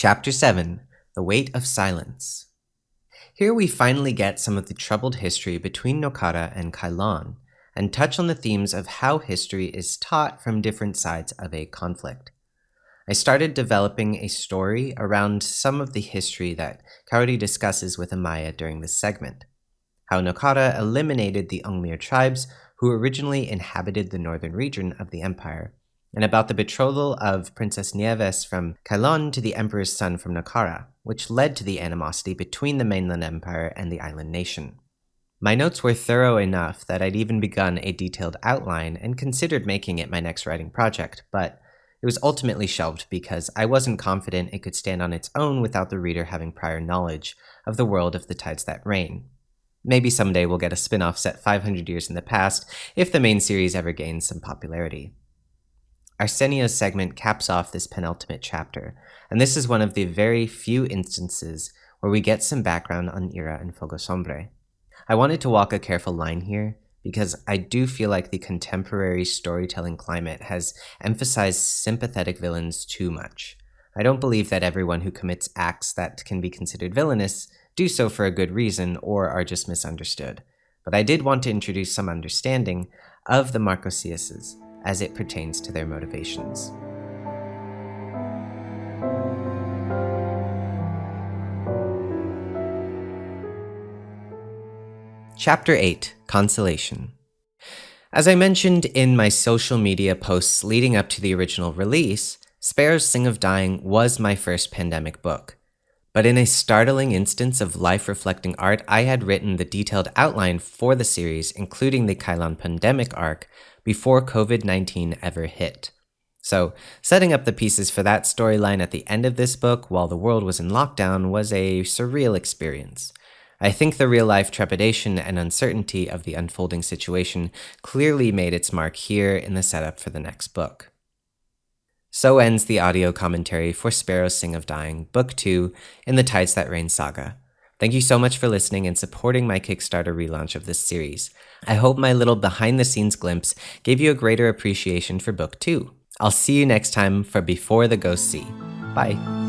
Chapter 7 The Weight of Silence. Here we finally get some of the troubled history between Nokara and Kailon, and touch on the themes of how history is taught from different sides of a conflict. I started developing a story around some of the history that Kaori discusses with Amaya during this segment. How Nokara eliminated the Ungmir tribes who originally inhabited the northern region of the empire, and about the betrothal of Princess Nieves from Kailon to the Emperor's son from Nokara, which led to the animosity between the mainland empire and the island nation. My notes were thorough enough that I'd even begun a detailed outline and considered making it my next writing project, but it was ultimately shelved because I wasn't confident it could stand on its own without the reader having prior knowledge of the world of the tides that reign. Maybe someday we'll get a spin-off set 500 years in the past if the main series ever gains some popularity. Arsenio's segment caps off this penultimate chapter, and this is one of the very few instances where we get some background on Ira and Fogo Sombre. I wanted to walk a careful line here because I do feel like the contemporary storytelling climate has emphasized sympathetic villains too much. I don't believe that everyone who commits acts that can be considered villainous do so for a good reason or are just misunderstood, but I did want to introduce some understanding of the Marcosiuses as it pertains to their motivations. Chapter 8 Consolation. As I mentioned in my social media posts leading up to the original release, Sparrows Sing of Dying was my first pandemic book. But in a startling instance of life-reflecting art, I had written the detailed outline for the series, including the Kailon pandemic arc, before COVID-19 ever hit. So, setting up the pieces for that storyline at the end of this book while the world was in lockdown was a surreal experience. I think the real-life trepidation and uncertainty of the unfolding situation clearly made its mark here in the setup for the next book. So ends the audio commentary for Sparrows Sing of Dying, Book 2 in the Tides That Reign saga. Thank you so much for listening and supporting my Kickstarter relaunch of this series. I hope my little behind-the-scenes glimpse gave you a greater appreciation for Book 2. I'll see you next time for Before the Ghosts See. Bye.